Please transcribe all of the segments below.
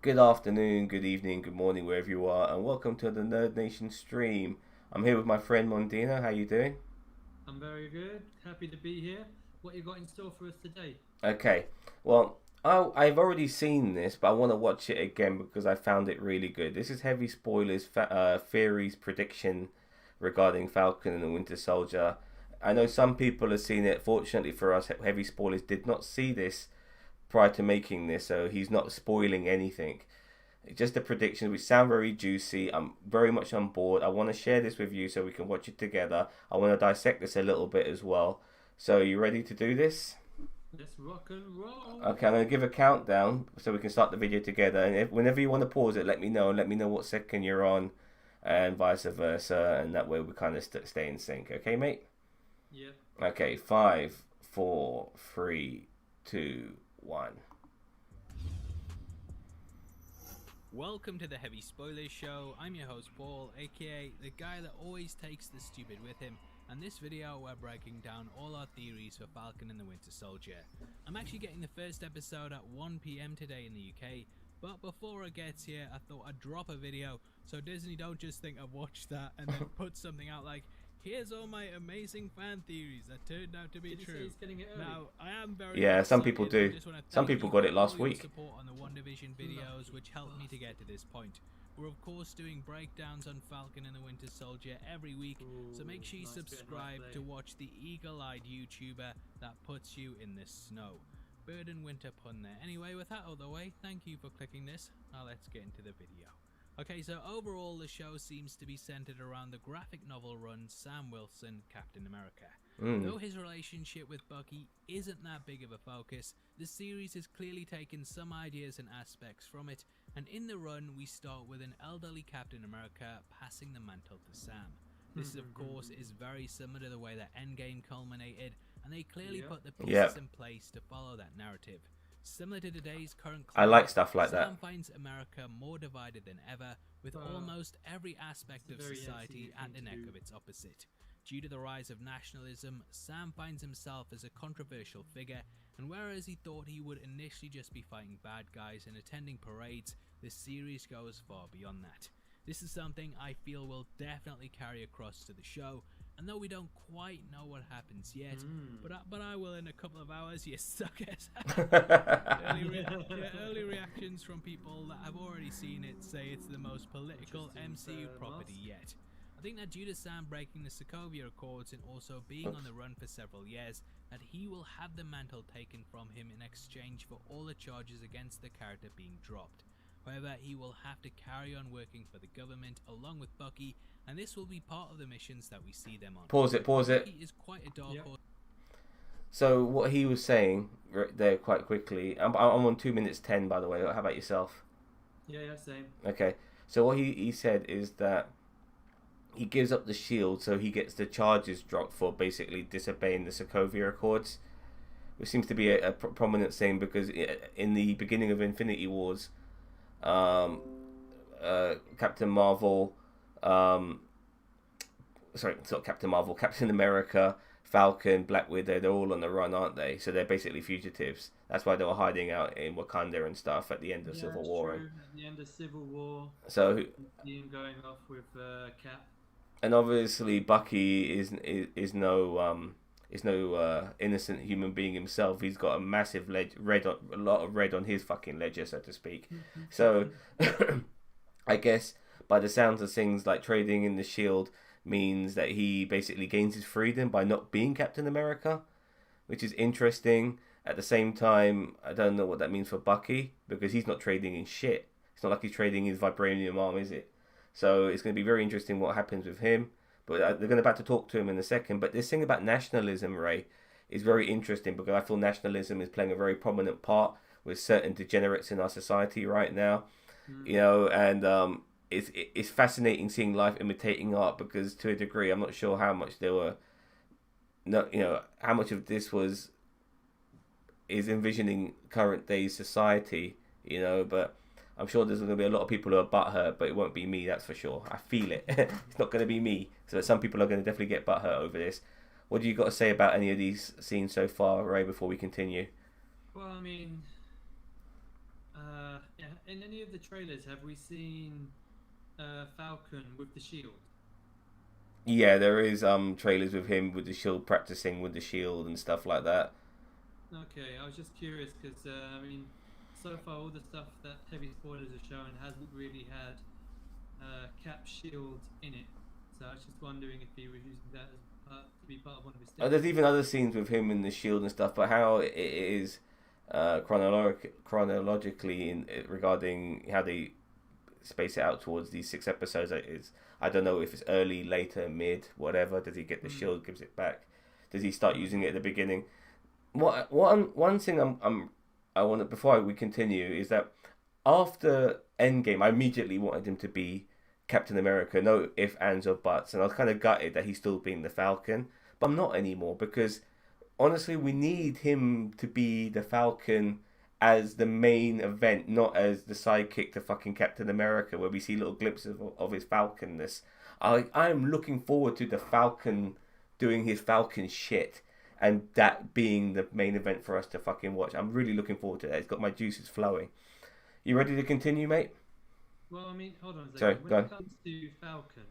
Good afternoon, good evening, good morning, wherever you are, and welcome to the Nerd Nation stream. I'm here with my friend Mondina. How you doing? I'm very good. Happy to be here. What you got in store for us today? Okay. Well, I've already seen this, but I want to watch it again because I found it really good. This is heavy spoilers, theories, prediction regarding Falcon and the Winter Soldier. I know some people have seen it. Fortunately for us, heavy spoilers did not see this prior to making this, so he's not spoiling anything. Just the predictions, which sound very juicy. I'm very much on board. I want to share this with you so we can watch it together. I want to dissect this a little bit as well. So, are you ready to do this? Let's rock and roll. Okay, I'm going to give a countdown so we can start the video together. And whenever you want to pause it, let me know. Let me know what second you're on, and vice versa. And that way we kind of stay in sync. Okay, mate? Yep. Okay, five, four, three, two, one. Welcome to the Heavy Spoilers Show. I'm your host Paul, aka the guy that always takes the stupid with him, and this video we're breaking down all our theories for Falcon and the Winter Soldier. I'm actually getting the first episode at 1 PM today in the UK, but before it gets here I thought I'd drop a video so Disney don't just think I've watched that and then put something out like, here's all my amazing fan theories that turned out to be Did you say true. he's getting it early? Now, I am very Yeah, some people excited. I do. just want to Some thank people you got for it last all your week. support on the WandaVision videos, which helped me to get to this point. We're of course doing breakdowns on Falcon and the Winter Soldier every week, so make sure you Nice bit, subscribe nice to play. watch the eagle-eyed YouTuber that puts you in the snow. Bird and winter pun there. Anyway, with that out of the way, thank you for clicking this. Now let's get into the video. Okay, so overall the show seems to be centered around the graphic novel run Sam Wilson, Captain America. Though his relationship with Bucky isn't that big of a focus, the series has clearly taken some ideas and aspects from it, and in the run we start with an elderly Captain America passing the mantle to Sam. This of course is very similar to the way that Endgame culminated, and they clearly Yep. put the pieces Yep. in place to follow that narrative. Similar to today's current I climate, like stuff like Sam that. finds America more divided than ever, with Well, almost every aspect it's of a very society MCU at thing the to neck do. of its opposite. Due to the rise of nationalism, Sam finds himself as a controversial figure, and whereas he thought he would initially just be fighting bad guys and attending parades, the series goes far beyond that. This is something I feel will definitely carry across to the show, and though we don't quite know what happens yet, but I will in a couple of hours, you suckers. Early reactions from people that have already seen it say it's the most political Interesting, MCU fair property enough. yet. I think that due to Sam breaking the Sokovia Accords and also being on the run for several years, that he will have the mantle taken from him in exchange for all the charges against the character being dropped. However, he will have to carry on working for the government along with Bucky, and this will be part of the missions that we see them on. Pause it, pause it. Bucky is quite a dark Yep. horse. So what he was saying right there quite quickly. I'm on 2 minutes 10 by the way. How about yourself? Yeah, same. Okay. So what he said is that he gives up the shield so he gets the charges dropped for basically disobeying the Sokovia Accords, which seems to be a prominent thing because in the beginning of Infinity Wars, um, Captain Marvel, sorry, it's not Captain Marvel, Captain America, Falcon, Black Widow, they're all on the run, aren't they? So they're basically fugitives. That's why they were hiding out in Wakanda and stuff at the end of Yeah, Civil it's War. true. At the end of Civil War, So, you see him going off with Cap. and obviously Bucky is no innocent human being himself. He's got a massive a lot of red on his fucking ledger, so to speak. So, I guess by the sounds of things, like trading in the shield means that he basically gains his freedom by not being Captain America, which is interesting. At the same time, I don't know what that means for Bucky because he's not trading in shit. It's not like he's trading his vibranium arm, is it? So it's going to be very interesting what happens with him. But they're going to about to talk to him in a second. But this thing about nationalism, Ray, is very interesting because I feel nationalism is playing a very prominent part with certain degenerates in our society right now. You know, and it's fascinating seeing life imitating art because to a degree, I'm not sure how much there were, no, you know, how much of this is envisioning current day society, you know, but I'm sure there's going to be a lot of people who are butthurt, but it won't be me, that's for sure. I feel it. It's not going to be me. So some people are going to definitely get butthurt over this. What do you got to say about any of these scenes so far, Ray, before we continue? Well, I mean, yeah, in any of the trailers, have we seen Falcon with the shield? Yeah, there is trailers with him with the shield, practicing with the shield and stuff like that. Okay, I was just curious because I mean, so far all the stuff that heavy spoilers are showing hasn't really had Cap shield in it. So I was just wondering if he was using that as to be part of one of his. There's even other scenes with him in the shield and stuff, but how it is chronologically regarding how they space it out towards these 6 episodes is, I don't know if it's early, later, mid, whatever. Does he get the shield, gives it back? Does he start using it at the beginning? One thing I want to, before we continue, is that after Endgame, I immediately wanted him to be Captain America, no ifs, ands, or buts, and I was kind of gutted that he's still being the Falcon, but I'm not anymore, because honestly, we need him to be the Falcon as the main event, not as the sidekick to fucking Captain America, where we see little glimpses of his Falconness. I'm looking forward to the Falcon doing his Falcon shit, and that being the main event for us to fucking watch. I'm really looking forward to that. It's got my juices flowing. You ready to continue, mate? Well, I mean, hold on a second. Sorry, when it comes to Falcon,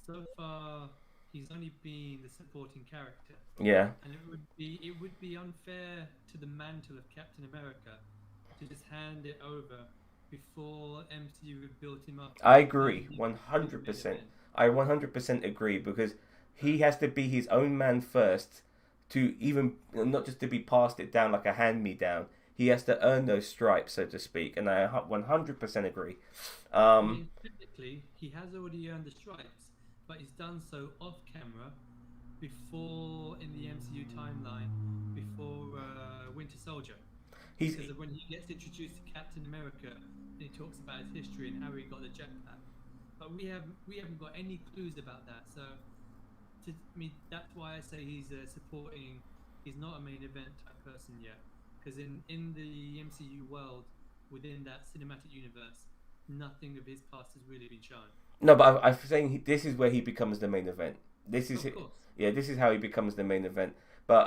so far he's only been the supporting character. Yeah. And it would be unfair to the mantle of Captain America to just hand it over before MCU had built him up. I agree, 100%. I 100% agree, because he has to be his own man first to even, not just to be passed it down like a hand-me-down. He has to earn those stripes, so to speak, and I 100% agree. I mean, technically, he has already earned the stripes, but he's done so off camera before, in the MCU timeline, before Winter Soldier. Because of when he gets introduced to Captain America, and he talks about his history and how he got the jetpack. But we haven't got any clues about that. So, to me, that's why I say he's supporting. He's not a main event type person yet. Because in the MCU world, within that cinematic universe, nothing of his past has really been shown. No, but I'm saying this is where he becomes the main event. This is this is how he becomes the main event. But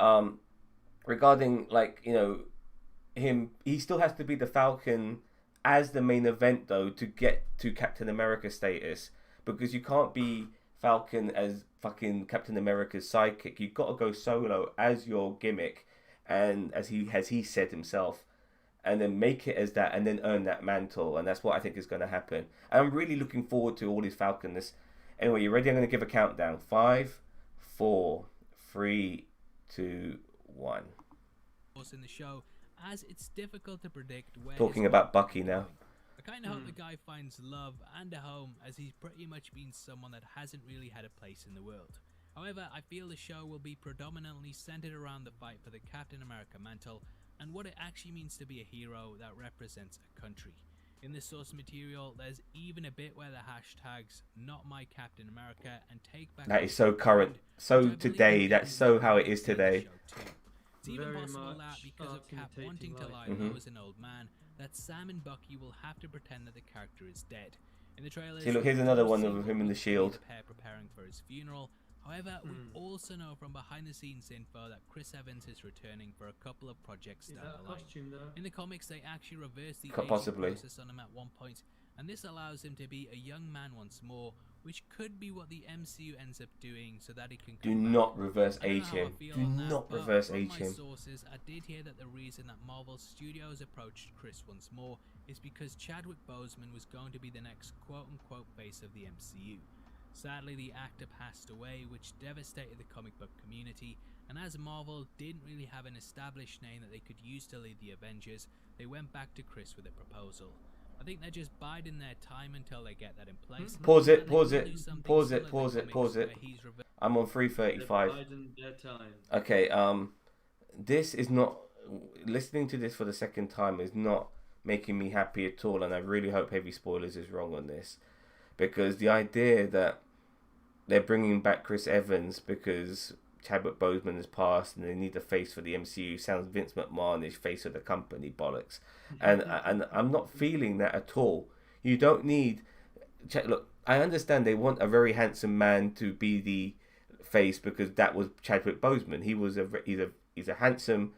regarding, like, you know, him, he still has to be the Falcon as the main event, though, to get to Captain America status, because you can't be Falcon as fucking Captain America's sidekick. You've got to go solo as your gimmick, and as he said himself, and then make it as that, and then earn that mantle, and that's what I think is going to happen. And I'm really looking forward to all his Falconness. Anyway, you ready? I'm going to give a countdown. 5, 4, 3, 2, 1. In the show, as it's difficult to predict where. Talking about Bucky now. I kind of hope the guy finds love and a home, as he's pretty much been someone that hasn't really had a place in the world. However, I feel the show will be predominantly centered around the fight for the Captain America mantle and what it actually means to be a hero that represents a country. In the source material, there's even a bit where the hashtags "Not My Captain America" and "Take Back." That is so current, so today. That's so how it is today. It's even possible that because of Cap wanting to lie low as an old man, that Sam and Bucky will have to pretend that the character is dead. In the trailers, see, look, here's another one of him in the shield. Preparing for his funeral. However, we also know from behind-the-scenes info that Chris Evans is returning for a couple of projects down the line. In the comics, they actually reverse the aging process on him at one point, and this allows him to be a young man once more, which could be what the MCU ends up doing so that he can do not reverse age him. Do not reverse age him. Sources, I did hear that the reason that Marvel Studios approached Chris once more is because Chadwick Boseman was going to be the next quote-unquote face of the MCU. Sadly, the actor passed away, which devastated the comic book community, and as Marvel didn't really have an established name that they could use to lead the Avengers, they went back to Chris with a proposal. I think they're just biding their time until they get that in place. Pause it. I'm on 3:35. Okay, this is not, listening to this for the second time is not making me happy at all, and I really hope Heavy Spoilers is wrong on this. Because the idea that they're bringing back Chris Evans because Chadwick Boseman has passed and they need a face for the MCU sounds Vince McMahon-ish, face of the company bollocks. And I'm not feeling that at all. You don't need... Look, I understand they want a very handsome man to be the face because that was Chadwick Boseman. He's a handsome,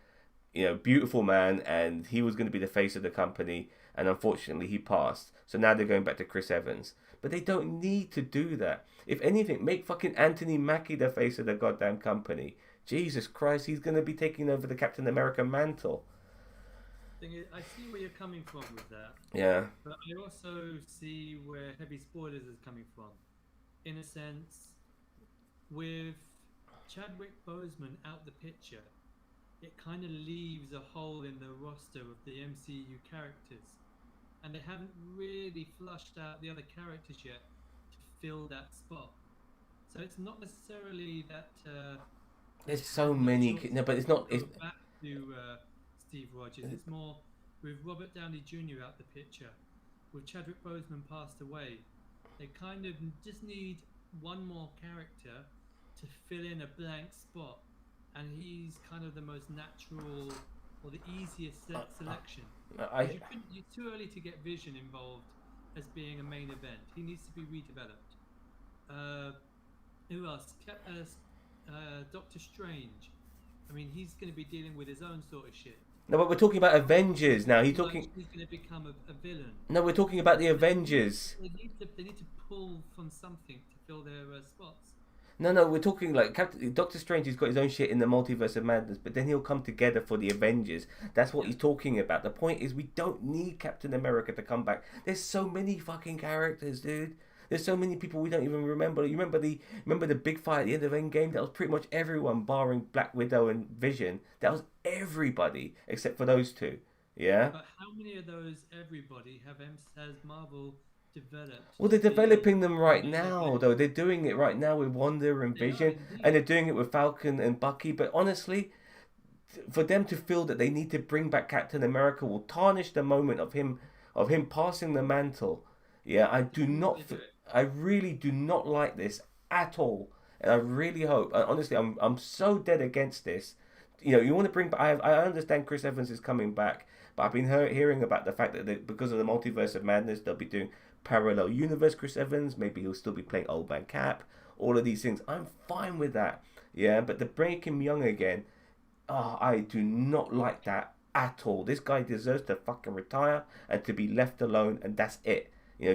beautiful man, and he was going to be the face of the company, and unfortunately he passed. So now they're going back to Chris Evans. But they don't need to do that. If anything, make fucking Anthony Mackie the face of the goddamn company. Jesus Christ, he's going to be taking over the Captain America mantle. I see where you're coming from with that. Yeah. But I also see where Heavy Spoilers is coming from. In a sense, with Chadwick Boseman out the picture, it kind of leaves a hole in the roster of the MCU characters. And they haven't really flushed out the other characters yet to fill that spot. So it's not necessarily that... There's so many... No, but it's not... It's... Back to Steve Rogers. It's more with Robert Downey Jr. out the picture. With Chadwick Boseman passed away, they kind of just need one more character to fill in a blank spot. And he's kind of the most natural or the easiest selection. It's too early to get Vision involved as being a main event. He needs to be redeveloped. Who else? Doctor Strange. I mean, he's going to be dealing with his own sort of shit. No, but we're talking about Avengers now. He's going to become a villain. No, we're talking about the Avengers. They need to pull from something to fill their spots. No, we're talking like Doctor Strange has got his own shit in the multiverse of madness, but then he'll come together for the Avengers. That's what he's talking about. The point is, we don't need Captain America to come back. There's so many fucking characters, dude. There's so many people we don't even remember. You remember the big fight at the end of Endgame? That was pretty much everyone, barring Black Widow and Vision. That was everybody except for those two. Yeah. But how many of those everybody has Marvel developed? Well, they're developing them right now, though. They're doing it right now with Wanda and Vision, and they're doing it with Falcon and Bucky. But honestly, for them to feel that they need to bring back Captain America will tarnish the moment of him passing the mantle. Yeah, I really do not like this at all, and I really hope. Honestly, I'm so dead against this. You want to bring back. I understand Chris Evans is coming back, but I've been hearing about the fact that because of the multiverse of madness, they'll be doing parallel universe Chris Evans. Maybe he'll still be playing Old Man Cap. All of these things, I'm fine with that. Yeah, but to break him young again, I do not like that at all. This guy deserves to fucking retire and to be left alone, and that's it.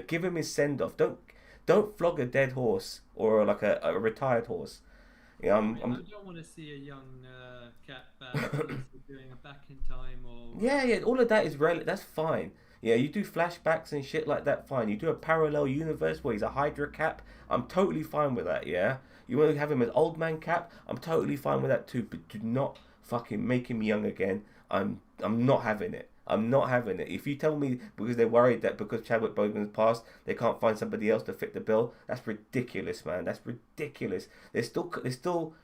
Give him his send off. Don't flog a dead horse or like a retired horse. I don't want to see a young Cap doing a back in time or... Yeah, all of that is relevant. That's fine. Yeah, you do flashbacks and shit like that, fine. You do a parallel universe where he's a Hydra Cap, I'm totally fine with that, yeah? You want to have him as Old Man Cap, I'm totally fine with that too, but do not fucking make him young again. I'm not having it. I'm not having it. If you tell me because they're worried that because Chadwick Boseman's passed, they can't find somebody else to fit the bill, that's ridiculous, man. That's ridiculous. There's still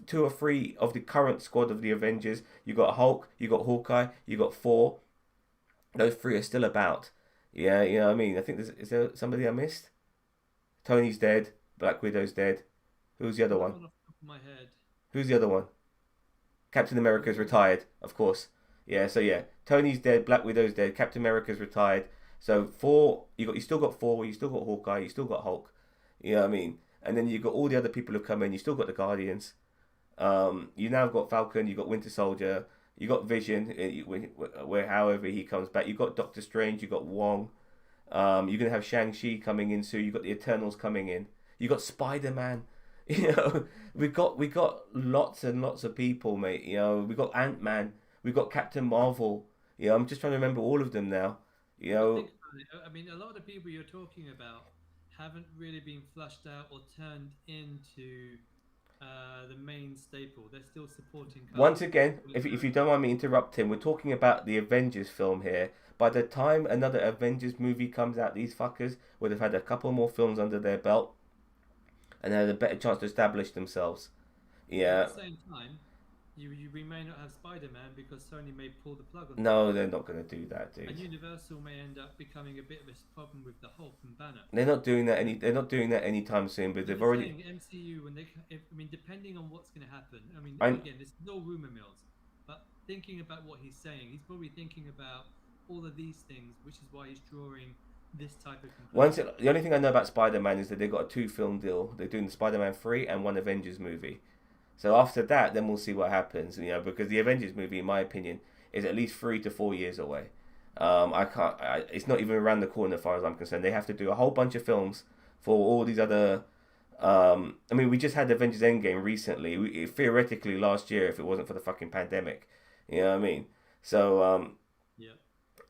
2 or 3 of the current squad of the Avengers. You got Hulk, you got Hawkeye, you got Thor. Those 3 are still about. Yeah, you know what I mean? I think is there somebody I missed? Tony's dead. Black Widow's dead. Who's the other one? Off the top of my head. Who's the other one? Captain America's retired, of course. Yeah, so yeah, Tony's dead, Black Widow's dead, Captain America's retired. So 4, you still got Thor, you still got Hawkeye, you still got Hulk. You know what I mean? And then you got all the other people who've come in. You still got the Guardians. You now got Falcon. You got Winter Soldier. You got Vision. Where however he comes back. You got Doctor Strange. You got Wong. You're gonna have Shang-Chi coming in soon. You got the Eternals coming in. You got Spider-Man. We got lots and lots of people, mate. We got Ant-Man. We got Captain Marvel. I'm just trying to remember all of them now. Think about it. I mean, a lot of the people you're talking about haven't really been flushed out or turned into the main staple. They're still supporting. Once again, if you don't mind me interrupting, we're talking about the Avengers film here. By the time another Avengers movie comes out, these fuckers would have had a couple more films under their belt and had a better chance to establish themselves. Yeah. At the same time, we may not have Spider-Man because Sony may pull the plug on. No, they're not going to do that, dude. And Universal may end up becoming a bit of a problem with the Hulk and Banner. They're not doing that anytime soon. But they've already. MCU depending on what's going to happen. Again, there's no rumor mills, but thinking about what he's saying, he's probably thinking about all of these things, which is why he's drawing this type of conclusion. The only thing I know about Spider-Man is that they've got a 2-film deal. They're doing the Spider-Man 3 and 1 Avengers movie. So after that, then we'll see what happens. Because the Avengers movie, in my opinion, is at least 3 to 4 years away. I can't. It's not even around the corner, as far as I'm concerned. They have to do a whole bunch of films for all these other. I mean, we just had Avengers Endgame recently. Theoretically, last year, if it wasn't for the fucking pandemic, you know what I mean. So Yeah.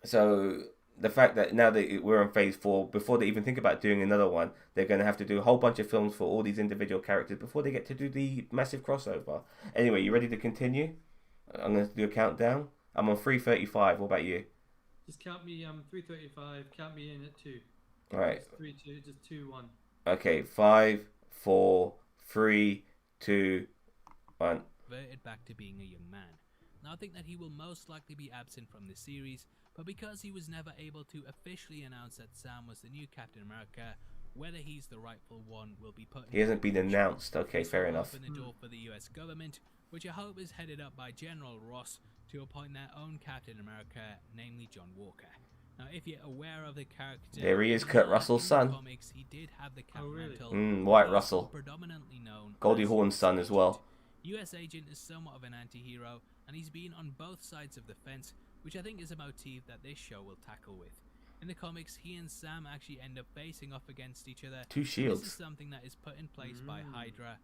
so the fact that now that we're on phase 4, before they even think about doing another one, they're going to have to do a whole bunch of films for all these individual characters before they get to do the massive crossover. Anyway, you ready to continue? I'm going to do a countdown. I'm on 3:35. What about you? Just count me. 3:35. Count me in at 2. All right. Just 3, 2, just 2, 1. Okay. 5, 4, 3, 2, 1. Reverted back to being a young man. Now I think that he will most likely be absent from this series, but because he was never able to officially announce that Sam was the new Captain America, whether he's the rightful one will be put. He hasn't been announced. Okay, this fair will enough. Open the door for the US government, which I hope is headed up by General Ross, to appoint their own Captain America, namely John Walker. Now, if you're aware of the character, There he is, Kurt Russell's in son. the comics, he did have the Cap mantle. White He's Russell. predominantly known Goldie as Hawn's US son as well. US Agent is somewhat of an anti-hero, and he's been on both sides of the fence, which I think is a motif that this show will tackle with. In the comics, he and Sam actually end up facing off against each other. Two shields. This is something that is put in place by Hydra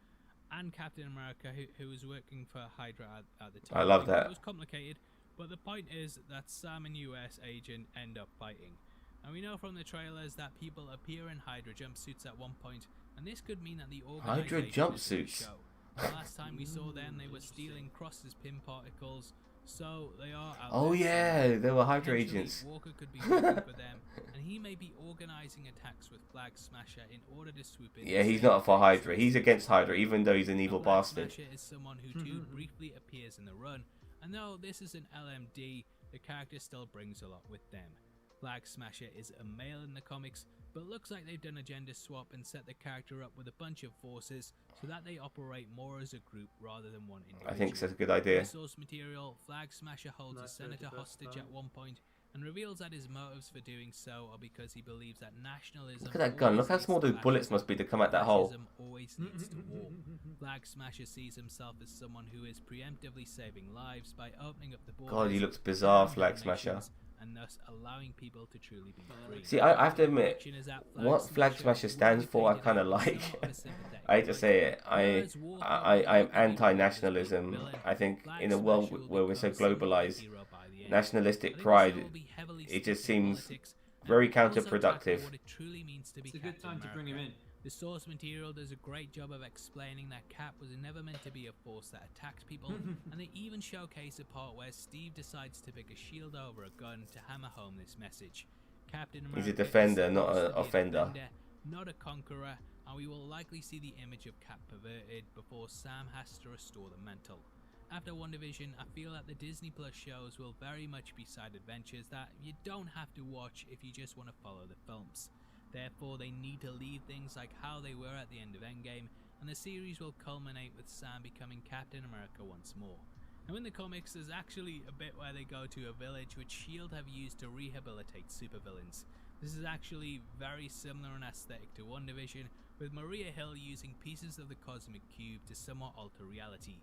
and Captain America, who was working for Hydra at the time. I love that. It was complicated, but the point is that Sam and US Agent end up fighting. And we know from the trailers that people appear in Hydra jumpsuits at one point, and this could mean that the Hydra organization is in the jumpsuits. show. The last time we saw them, they were stealing Cross's pin particles, so they are out Oh there yeah, somewhere. they were Hydra Potentially, agents. Walker could be working for them, and he may be organizing attacks with Flag Smasher in order to swoop in. Yeah, and he's save not for the Hydra. day. He's against Hydra, even though he's an evil Now, Flag bastard. Smasher is someone who too briefly appears in the run, and though this is an LMD, the character still brings a lot with them. Flag Smasher is a male in the comics, but looks like they've done a gender swap and set the character up with a bunch of forces so that they operate more as a group rather than one individual. I think that's a good In idea. the source material, Flag Smasher holds a senator hostage at one point and reveals that his motives for doing so are because he believes that nationalism. Look at that gun. Look how small those bullets must be to come out that hole. Fascism always leads to war. Flag Smasher sees himself as someone who is preemptively saving lives by opening up the borders. God, he looks bizarre, to Flag nations, Smasher. and thus allowing people to truly be free. See, I have to admit, Action is at what Flag Smasher stands for, I kind of like. I hate to say it. I'm anti-nationalism. I think in a world where we're so globalized, nationalistic pride, it just seems very counterproductive. It's a good time to bring him in. The source material does a great job of explaining that Cap was never meant to be a force that attacked people, and they even showcase a part where Steve decides to pick a shield over a gun to hammer home this message. Captain America He's a defender, is not an supposed to be a offender. defender, not a conqueror, and we will likely see the image of Cap perverted before Sam has to restore the mantle. After WandaVision, I feel that the Disney Plus shows will very much be side adventures that you don't have to watch if you just want to follow the films. Therefore, they need to leave things like how they were at the end of Endgame, and the series will culminate with Sam becoming Captain America once more. Now in the comics, there's actually a bit where they go to a village which S.H.I.E.L.D. have used to rehabilitate supervillains. This is actually very similar in aesthetic to WandaVision, with Maria Hill using pieces of the Cosmic Cube to somewhat alter reality.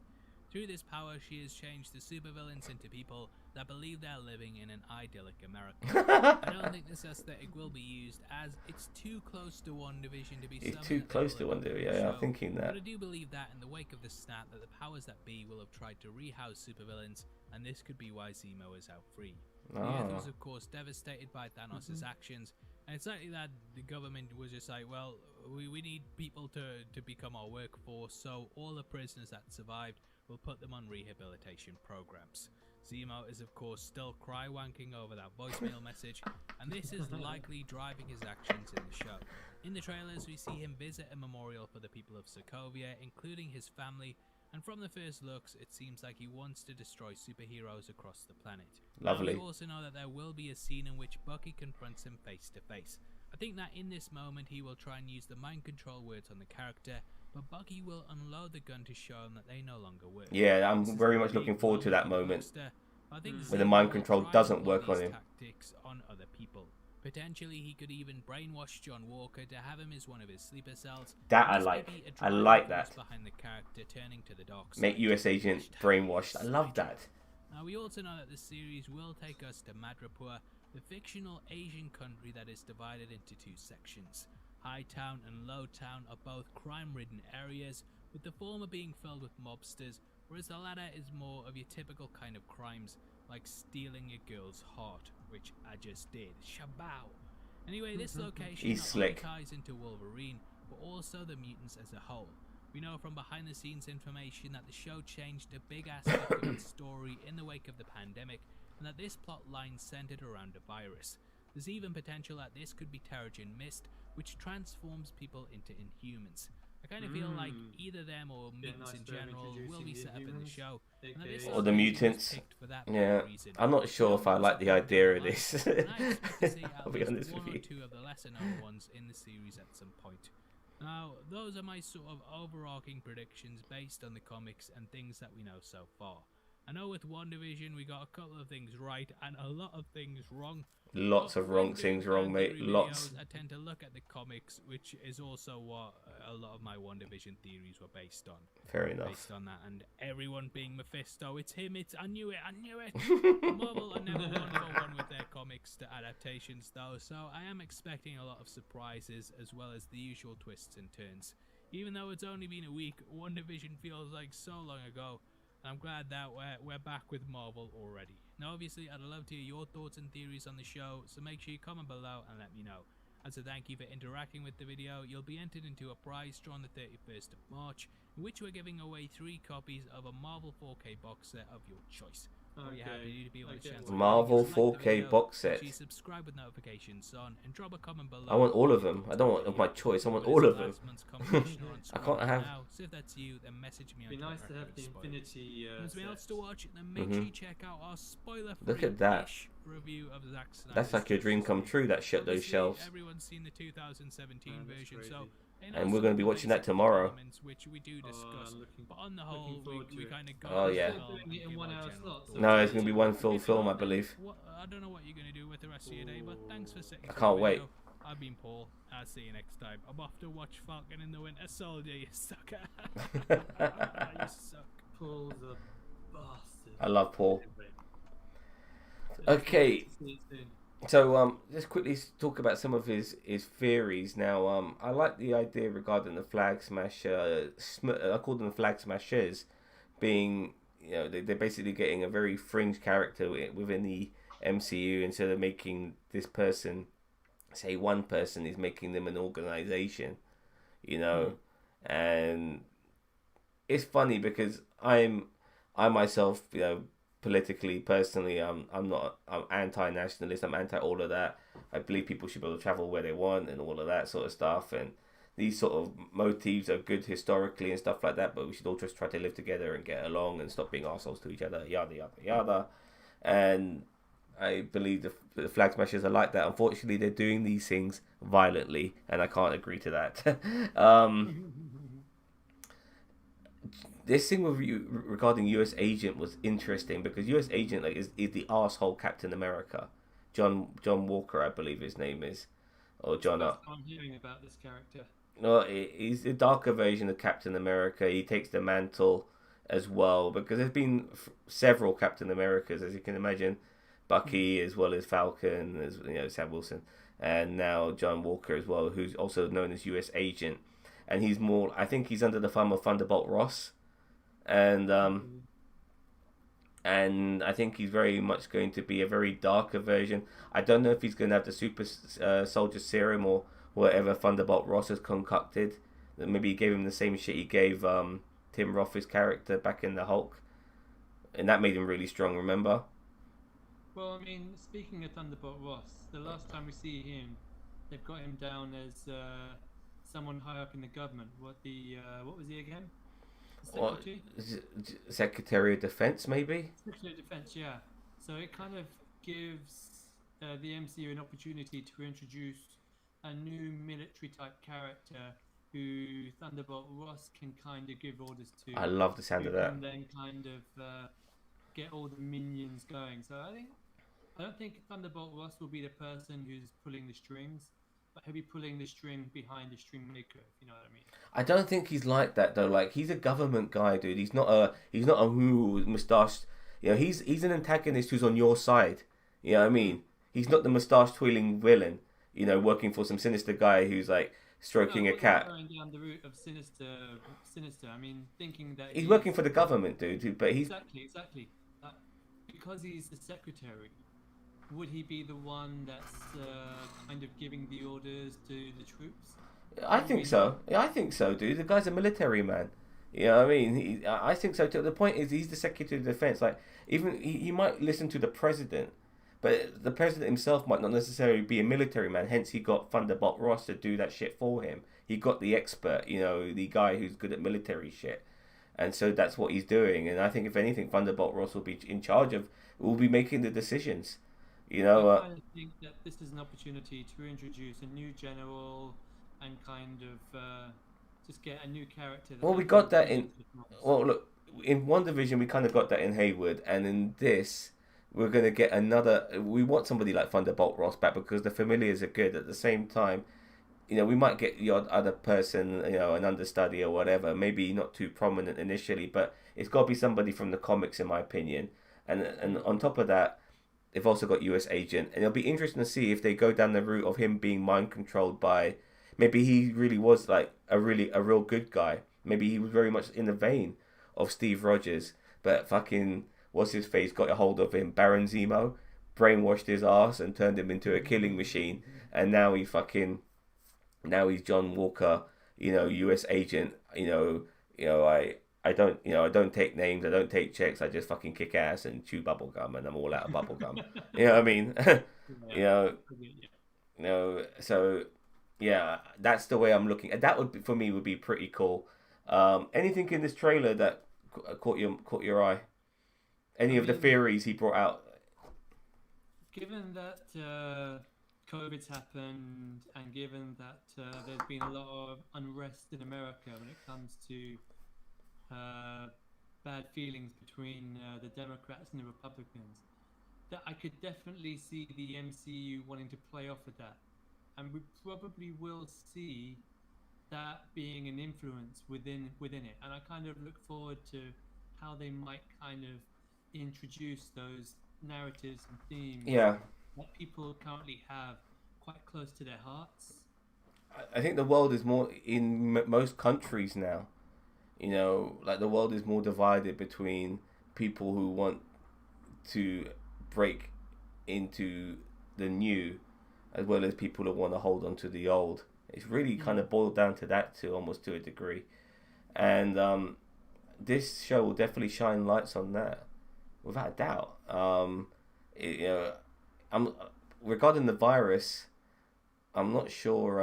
Through this power, she has changed the supervillains into people that believe they're living in an idyllic America. I don't think this aesthetic will be used, as it's too close to WandaVision to be It's something too that they close to will WandaVision, include in yeah, the I'm show. thinking that. But I do believe that in the wake of the snap that the powers that be will have tried to rehouse supervillains, and this could be why Zemo is out free. The Earth was of course devastated by Thanos' actions, and it's likely that the government was just like, well, we need people to become our workforce, so all the prisoners that survived, we'll put them on rehabilitation programs. Zemo is of course still cry-wanking over that voicemail message, and this is likely driving his actions in the show. In the trailers, we see him visit a memorial for the people of Sokovia, including his family, and from the first looks, it seems like he wants to destroy superheroes across the planet. Lovely. We also know that there will be a scene in which Bucky confronts him face to face. I think that in this moment he will try and use the mind control words on the character, but Bucky will unload the gun to show him that they no longer work. Yeah, I'm This is very a much big looking forward to that blow moment. poster, but I think Where the Zemo mind will control try to doesn't pull work on these him. tactics on other people. Potentially, he could even brainwash John Walker to have him as one of his sleeper cells. That and I this like. may be a I driving like force that. behind the character turning to the dark Make side. US agent Hashtag brainwashed. I yes, love Nigel. that. Now, we also know that the series will take us to Madripoor, the fictional Asian country that is divided into two sections. Hightown and Lowtown are both crime-ridden areas, with the former being filled with mobsters, whereas the latter is more of your typical kind of crimes, like stealing your girl's heart, which I just did. Shabao! Anyway, this location He's not slick. only ties into Wolverine, but also the mutants as a whole. We know from behind-the-scenes information that the show changed a big aspect of its story in the wake of the pandemic, and that this plot line centered around a virus. There's even potential that this could be Terrigen Mist, which transforms people into Inhumans. I kind of feel like either them or mutants in general will be set up in the show, and that this Or the location was mutants. picked for that Yeah. very reason. I'm not sure if I like the idea of this. And I expect to see I'll at be least honest one with or you. two of the lesser known ones in the series at some point. Now, those are my sort of overarching predictions based on the comics and things that we know so far. I know with WandaVision we got a couple of things right and a lot of things wrong. Lots But of when wrong doing things wrong, fan mate. theory Lots. videos, I tend to look at the comics, which is also what a lot of my WandaVision theories were based on. Fair enough. Based on that, and everyone being Mephisto, it's him, I knew it. Marvel are never one for one with their comics to adaptations though, so I am expecting a lot of surprises as well as the usual twists and turns. Even though it's only been a week, WandaVision feels like so long ago, and I'm glad that we're back with Marvel already. Now obviously I'd love to hear your thoughts and theories on the show, so make sure you comment below and let me know. As a thank you for interacting with the video, you'll be entered into a prize drawn the 31st of March, in which we're giving away 3 copies of a Marvel 4K box set of your choice. All you have to do to be able to chance to Marvel win is like the 4K video, box set. actually subscribe with notifications on, and drop a comment below. I want all of them. I don't want of my choice. I want all of them. I can't have. Now, so if that's you, then message me on It'd be nice to Twitter have the spoilers. Infinity. If there's else to watch, then make sure you check out our spoiler-free Look at that. review of Zack Snyder's That's like your dream come true. That shit, those Obviously, shelves. Everyone's seen the 2017 version, so And we're gonna be watching that tomorrow. which we do discuss. looking- But on the whole, looking forward we to it. kind of go. Oh, over yeah. the film Doing and it in give 1 our hour general slots. thoughts. No, it's gonna be one full If film, I not, believe. I don't know what you're gonna do with the rest of your day, but thanks for sitting. I can't wait. I've been Paul. I'll see you next time. I'm off to watch Falcon and the Winter Soldier. You sucker. You suck. Paul's a bastard. I love Paul. Okay. See you soon. So let's quickly talk about some of his theories. Now I like the idea regarding the Flag Smasher. I call them the Flag Smashers, being they're basically getting a very fringe character within the MCU instead of making this person, say one person, is making them an organization, and it's funny because I myself, politically, personally, I'm anti-nationalist. I'm anti all of that. I believe people should be able to travel where they want and all of that sort of stuff. And these sort of motives are good historically and stuff like that. But we should all just try to live together and get along and stop being assholes to each other. Yada yada yada. And I believe the Flag Smashers are like that. Unfortunately, they're doing these things violently, and I can't agree to that. This thing with you regarding US Agent was interesting because US Agent is the arsehole Captain America, John Walker, I believe his name is, or John. I'm hearing about this character. No, he's the darker version of Captain America. He takes the mantle as well because there's been several Captain Americas, as you can imagine, Bucky as well as Falcon, as Sam Wilson, and now John Walker as well, who's also known as US Agent, and he's more. I think he's under the thumb of Thunderbolt Ross. And I think he's very much going to be a very darker version. I don't know if he's going to have the super soldier serum or whatever Thunderbolt Ross has concocted. Maybe he gave him the same shit he gave Tim Roth's character back in the Hulk, and that made him really strong. Remember? Well, I mean, speaking of Thunderbolt Ross, the last time we see him, they've got him down as someone high up in the government. What was he again? Secretary? Secretary of Defense, maybe? Secretary of Defense, yeah. So it kind of gives the MCU an opportunity to introduce a new military type character who Thunderbolt Ross can kind of give orders to. I love the sound of that. And then kind of get all the minions going. So I don't think Thunderbolt Ross will be the person who's pulling the strings, but he'll be pulling the string behind the string maker, if you know what I mean. I don't think he's like that though. Like he's a government guy, dude. He's not a who moustache. You know, he's an antagonist who's on your side. You know what I mean? He's not the moustache twirling villain. You know, working for some sinister guy who's like No, stroking a but you're cat. going down the route of sinister. I mean, thinking that He's he's working for the government, dude. But he's. exactly. Uh, because he's the secretary, would he be the one that's kind of giving the orders to the troops? I Would think we know? so. Yeah, I think so, dude. The guy's a military man. You know what I mean? I think so too. The point is, he's the Secretary of Defense. Like, even he might listen to the president, but the president himself might not necessarily be a military man. Hence, he got Thunderbolt Ross to do that shit for him. He got the expert, you know, the guy who's good at military shit, and so that's what he's doing. And I think, if anything, Thunderbolt Ross will be in charge of, will be making the decisions. You I know, kind of think that this is an opportunity to introduce a new general and kind of just get a new character that well, we they can got that in. influence with Ross. Well, look, in one division we kind of got that in Hayward, and in this we're gonna get another. We want somebody like Thunderbolt Ross back because the familiars are good. At the same time, you know, we might get the odd other person, you know, an understudy or whatever. Maybe not too prominent initially, but it's got to be somebody from the comics, in my opinion. And on top of that, they've also got US Agent, and it'll be interesting to see if they go down the route of him being mind controlled by. Maybe he really was like a real good guy. Maybe he was very much in the vein of Steve Rogers, but fucking what's his face got a hold of him, Baron Zemo, brainwashed his ass and turned him into a killing machine, and now he's John Walker, you know, US Agent, I don't take names, I don't take checks, I just fucking kick ass and chew bubble gum, and I'm all out of bubble gum. You know what I mean? you Yeah, know, I get you. so yeah, that's the way I'm looking. That would be, for me, would be pretty cool. Anything in this trailer that caught your eye? I Any of the mean, theories he brought out? given that COVID's happened, and given that there's been a lot of unrest in America when it comes to uh, bad feelings between the Democrats and the Republicans, that I could definitely see the MCU wanting to play off of that, and we probably will see that being an influence within it. And I kind of look forward to how they might kind of introduce those narratives and themes Yeah, that people currently have quite close to their hearts. I think the world is more in most countries now. You know, like the world is more divided between people who want to break into the new, as well as people who want to hold on to the old. It's really kind Mm. of boiled down to that, to almost to a degree, and this show will definitely shine lights on that, without a doubt. You know, I'm regarding the virus. I'm not sure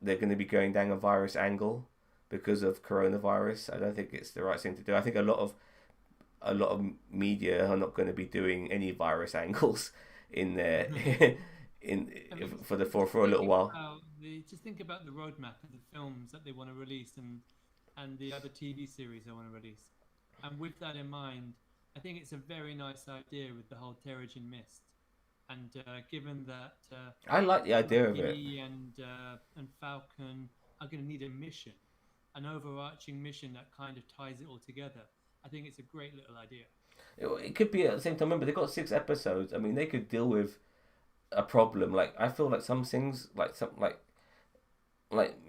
they're going to be going down a virus angle because of coronavirus. I don't think it's the right thing to do. I think a lot of media are not going to be doing any virus angles in there in I mean, for a little while. just think about the roadmap of the films that they want to release, and the other TV series they want to release. And with that in mind, I think it's a very nice idea with the whole Terrigen Mist. And given that I like the idea of it. Bucky and Falcon are going to need a mission, an overarching mission that kind of ties it all together, I think it's a great little idea. It could be at the same time. Remember, they got 6 episodes. I mean, they could deal with a problem. Like I feel like some things, like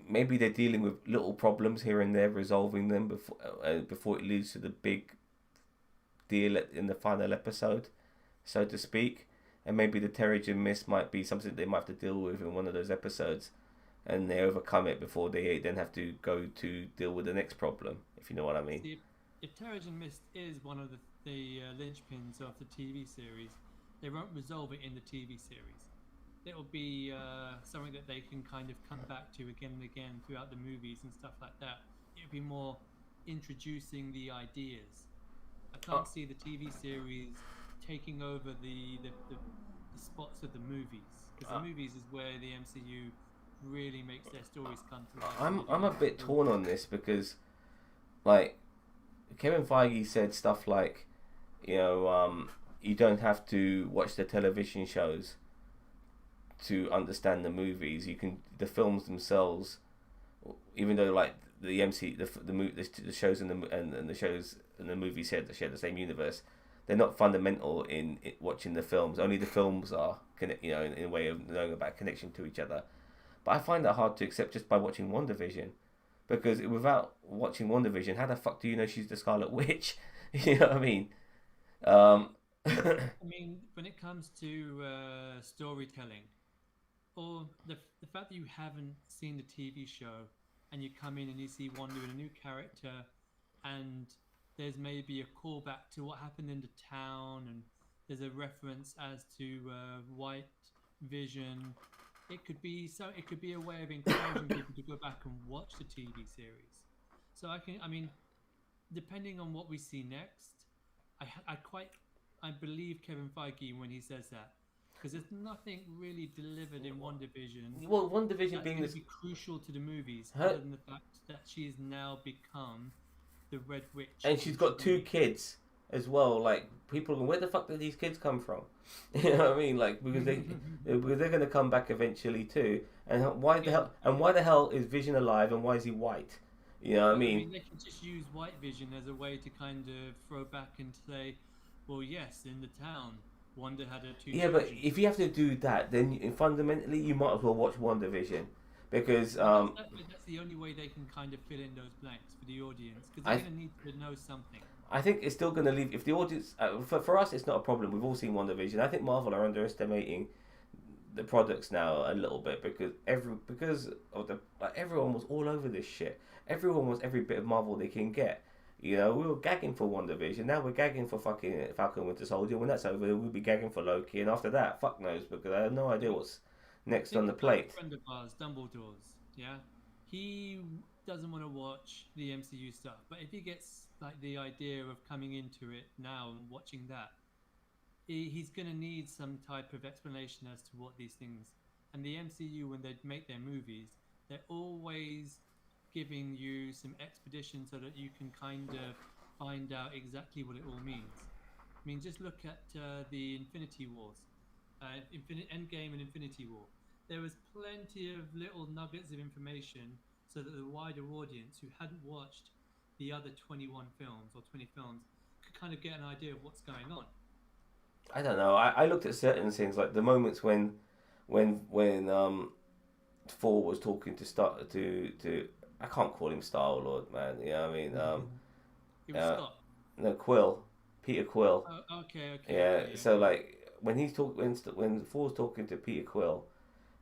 maybe they're dealing with little problems here and there, resolving them before it leads to the big deal in the final episode, so to speak. And maybe the Terrigen Mist might be something they might have to deal with in one of those episodes, and they overcome it before they then have to go to deal with the next problem. If you know what I mean. See, if Terrigen Mist is one of the linchpins of the TV series, they won't resolve it in the TV series. It'll be something that they can kind of come back to again and again throughout the movies and stuff like that. It'll be more introducing the ideas. I can't see the TV series taking over the spots of the movies, because the movies is where the MCU really makes their stories come to life. I'm a bit torn on this because, like, Kevin Feige said stuff like, you know, you don't have to watch the television shows to understand the movies. You can the films themselves, even though like the the shows and the shows and the movies share the same universe. They're not fundamental in watching the films. Only the films are in a way of knowing about connection to each other. But I find that hard to accept just by watching WandaVision, because without watching WandaVision, how the fuck do you know she's the Scarlet Witch? You know what I mean? I mean, when it comes to storytelling, or the fact that you haven't seen the TV show and you come in and you see Wanda with a new character, and there's maybe a callback to what happened in the town, and there's a reference as to White Vision. It could be a way of encouraging people to go back and watch the TV series. So I mean, depending on what we see next, I believe Kevin Feige when he says that, because there's nothing really delivered in WandaVision. Well, WandaVision that's being going this to be crucial to the movies, other than the fact that she's now become the Red Witch, and she's got 2 kids as well. Like, people, where the fuck did these kids come from? You know what I mean? Like, because they're going to come back eventually too. And why the hell is Vision alive, and why is he white? You know what I mean? They can just use White Vision as a way to kind of throw back and say, well, yes, in the town, Wanda had her 2 children. But if you have to do that, then fundamentally you might as well watch WandaVision, because that's the only way they can kind of fill in those blanks for the audience, because they're going to need to know something. I think it's still going to leave, if the audience for us it's not a problem. We've all seen WandaVision. I think Marvel are underestimating the products now a little bit, because everyone was all over this shit. Everyone wants every bit of Marvel they can get. You know, we were gagging for WandaVision. Now we're gagging for fucking Falcon Winter Soldier. When that's over, we'll be gagging for Loki. And after that, fuck knows, because I have no idea what's next on the plate. A friend of ours, Dumbledore's, yeah, he doesn't want to watch the MCU stuff, but if he gets like the idea of coming into it now and watching that, he's going to need some type of explanation as to what these things. And the MCU, when they make their movies, they're always giving you some expedition so that you can kind of find out exactly what it all means. I mean, just look at the Infinity Wars, Endgame and Infinity War. There was plenty of little nuggets of information so that the wider audience who hadn't watched the other 21 films or 20 films could kind of get an idea of what's going on. I don't know. I looked at certain things, like the moments when Thor was talking to I can't call him Star-Lord, man. You know what I mean? It was Scott. No, Quill. Peter Quill. Oh, okay. Yeah, so like when Thor's talking to Peter Quill,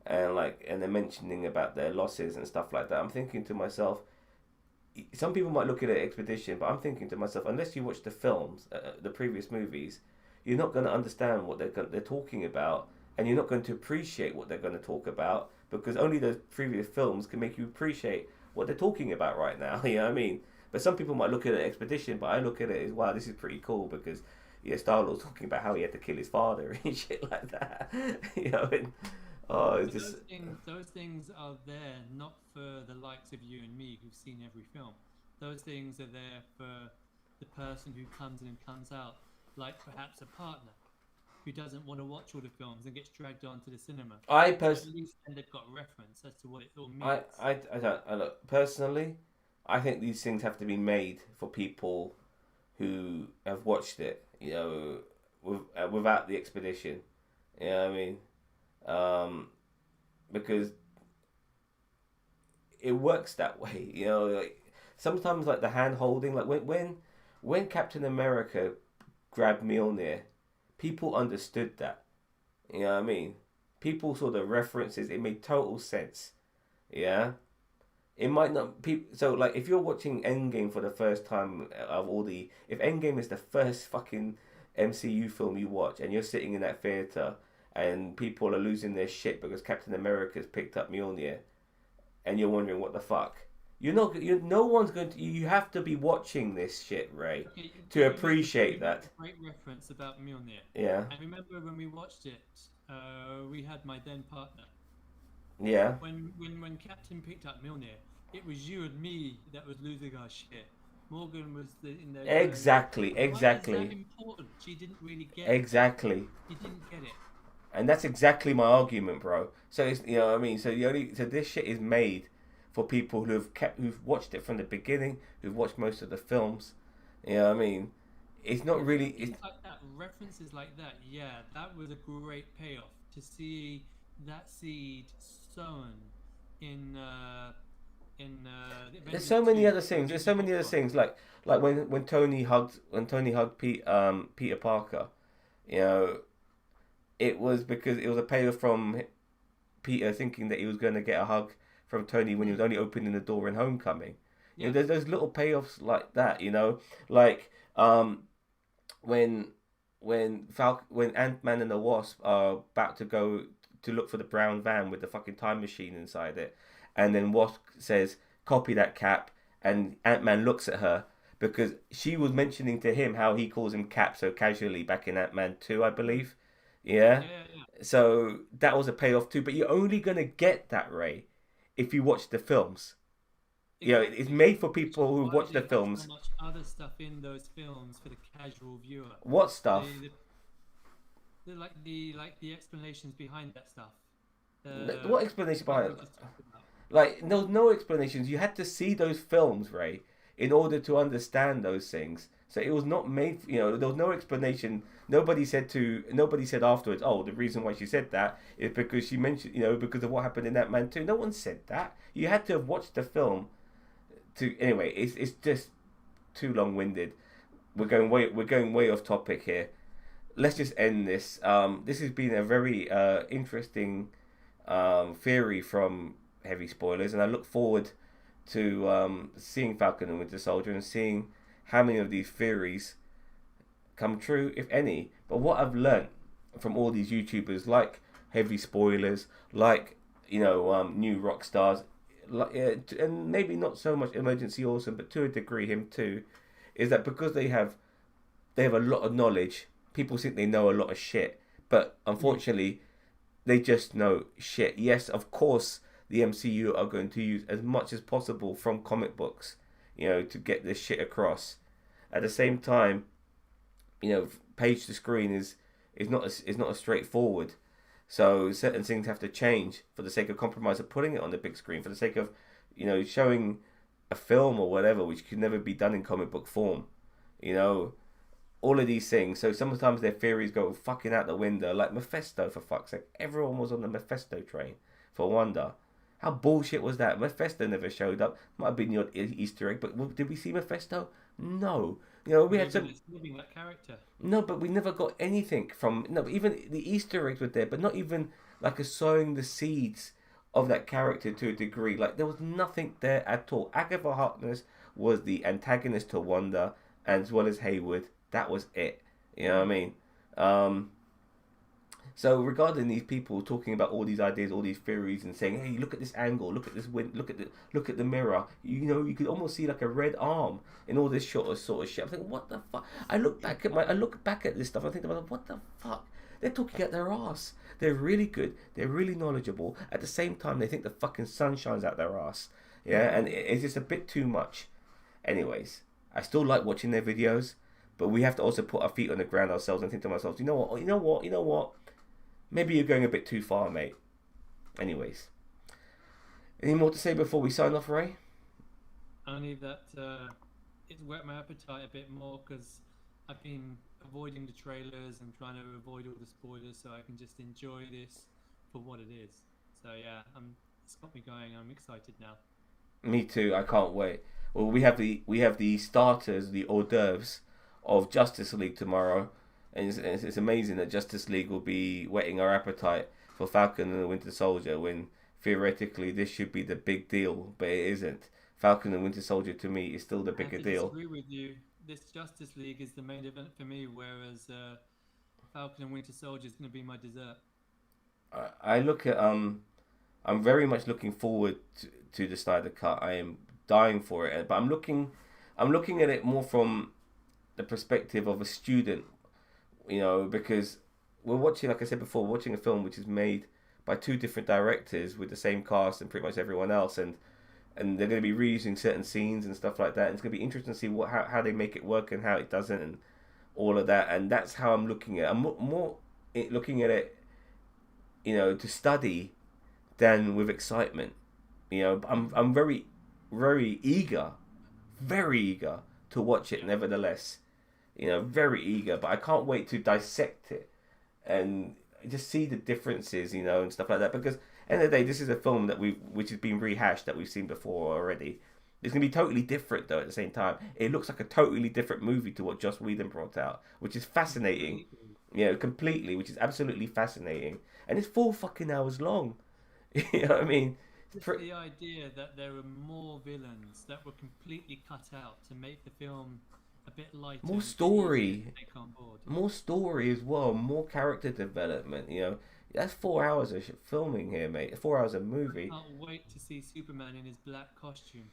and they're mentioning about their losses and stuff like that, I'm thinking to myself, some people might look at it expedition, but I'm thinking to myself, unless you watch the films, the previous movies, you're not going to understand what they're talking about, and you're not going to appreciate what they're going to talk about, because only those previous films can make you appreciate what they're talking about right now. You know what I mean? But some people might look at it expedition, but I look at it as, wow, this is pretty cool, because Star-Lord's talking about how he had to kill his father and shit like that. You know, and it's just those things are there not for the likes of you and me who've seen every film. Those things are there for the person who comes in and comes out, like perhaps a partner who doesn't want to watch all the films and gets dragged onto the cinema. At least then they've got reference as to what it all means. I look, personally, I think these things have to be made for people who have watched it, you know, without the expedition. You know what I mean? Because it works that way, you know. Like sometimes, like the hand holding, like when Captain America grabbed Mjolnir, people understood that. You know what I mean? People saw the references. It made total sense. Yeah. It might not. So like, if you're watching Endgame for the first time if Endgame is the first fucking MCU film you watch, and you're sitting in that theater, and people are losing their shit because Captain America's picked up Mjolnir, and you're wondering what the fuck. No one's going to. You have to be watching this shit, Ray, to appreciate that. Great reference about Mjolnir. Yeah. I remember when we watched it, we had my then partner. Yeah. When Captain picked up Mjolnir, it was you and me that was losing our shit. Morgan was in there going, Exactly, why is that exactly, important? She didn't really get it. exactly. She didn't get it. And that's exactly my argument, bro. So it's, you know what I mean. So this shit is made for people who've watched it from the beginning, who've watched most of the films. You know what I mean. It's not really. Things like that, references like that, yeah, that was a great payoff to see that seed sown in the There's Avengers so many 2, other things. There's Infinity so many other War. things like when Tony hugged Peter Parker. You know, it was because it was a payoff from Peter thinking that he was going to get a hug from Tony when he was only opening the door in Homecoming. You know, Yeah, there's those little payoffs like that. You know, like when when Ant-Man and the Wasp are about to go to look for the brown van with the fucking time machine inside it, and then Wasp says, "Copy that, Cap," and Ant-Man looks at her because she was mentioning to him how he calls him Cap so casually back in Ant-Man 2, I believe. Yeah. yeah. So that was a payoff too, but you're only gonna get that, Ray, if you watch the films. You know, it's Exactly. made for Which is people who why watch they the have so films. much other stuff in those films for the casual viewer. What stuff? The explanations behind that stuff. What explanation Like behind we it? just talked about. Like, no explanations. You had to see those films, Ray, in order to understand those things. So it was not made. You know, there was no explanation. Nobody said afterwards. Oh, the reason why she said that is because she mentioned. You know, because of what happened in that man too. No one said that. You had to have watched the film to. Anyway, it's just too long winded. We're going way off topic here. Let's just end this. This has been a very interesting theory from Heavy Spoilers, and I look forward to seeing Falcon and Winter Soldier and seeing how many of these theories come true, if any. But what I've learnt from all these YouTubers, like Heavy Spoilers, like New Rock Stars, like, and maybe not so much Emergency Awesome, but to a degree him too, is that because they have a lot of knowledge, people think they know a lot of shit, but unfortunately they just know shit. Yes, of course, the MCU are going to use as much as possible from comic books, to get this shit across. At the same time, page to screen is not as straightforward. So certain things have to change for the sake of compromise of putting it on the big screen, for the sake of, showing a film or whatever, which could never be done in comic book form. All of these things. So sometimes their theories go fucking out the window, like Mephisto, for fuck's sake. Everyone was on the Mephisto train, for wonder. How bullshit was that? Mephisto never showed up. Might have been your Easter egg, but did we see Mephisto? No. We had some. Living that character. No, but we never got anything from. No, but even the Easter eggs were there, but not even like a sowing the seeds of that character to a degree. Like there was nothing there at all. Agatha Harkness was the antagonist to Wanda, as well as Hayward. That was it. You know what I mean? So regarding these people talking about all these ideas, all these theories, and saying, "Hey, look at this angle, look at this wind, look at the mirror." You could almost see like a red arm in all this sort of shit. I'm thinking, what the fuck? I look back at this stuff. I think about what the fuck? They're talking at their ass. They're really good. They're really knowledgeable. At the same time, they think the fucking sun shines out their ass. Yeah, and it's just a bit too much. Anyways, I still like watching their videos. But we have to also put our feet on the ground ourselves and think to ourselves, you know what? Maybe you're going a bit too far, mate. Anyways. Any more to say before we sign off, Ray? Only that it's whet my appetite a bit more because I've been avoiding the trailers and trying to avoid all the spoilers so I can just enjoy this for what it is. So yeah, it's got me going. I'm excited now. Me too. I can't wait. Well, we have the starters, the hors d'oeuvres of Justice League tomorrow, and it's amazing that Justice League will be whetting our appetite for Falcon and the Winter Soldier when theoretically this should be the big deal, but it isn't. Falcon and Winter Soldier to me is still the bigger deal. I disagree with you. This Justice League is the main event for me, whereas Falcon and Winter Soldier is going to be my dessert. I look at I'm very much looking forward to the Snyder Cut. I am dying for it, but I'm looking at it more from the perspective of a student, because we're watching, like I said before, watching a film which is made by two different directors with the same cast and pretty much everyone else, and and they're going to be reusing certain scenes and stuff like that. And it's going to be interesting to see how they make it work and how it doesn't, and all of that. And that's how I'm looking at it. I'm more looking at it, to study than with excitement. I'm very, very eager to watch it. Nevertheless, very eager. But I can't wait to dissect it and just see the differences, and stuff like that. Because at the end of the day, this is a film which has been rehashed, that we've seen before already. It's going to be totally different, though, at the same time. It looks like a totally different movie to what Joss Whedon brought out, which is fascinating. Completely, which is absolutely fascinating. And it's 4 fucking hours long. You know what I mean? Just the idea that there are more villains that were completely cut out to make the film a bit lighter. More story. More story as well. More character development, That's 4 hours of filming here, mate. 4 hours of movie. I can't wait to see Superman in his black costume.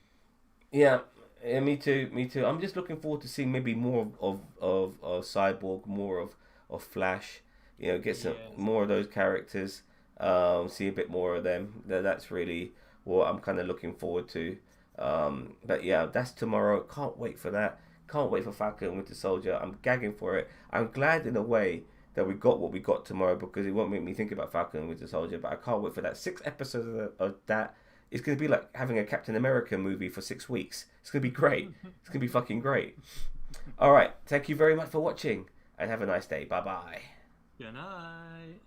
Yeah, me too. I'm just looking forward to seeing maybe more of Cyborg, more of Flash. Get some more of those characters. See a bit more of them. That's really what I'm kind of looking forward to. But yeah, that's tomorrow. Can't wait for that. Can't wait for Falcon and Winter Soldier. I'm gagging for it. I'm glad in a way that we got what we got tomorrow, because it won't make me think about Falcon and Winter Soldier. But I can't wait for that. 6 episodes of that. It's going to be like having a Captain America movie for 6 weeks. It's going to be great. It's going to be fucking great. All right. Thank you very much for watching, and have a nice day. Bye-bye. Good night.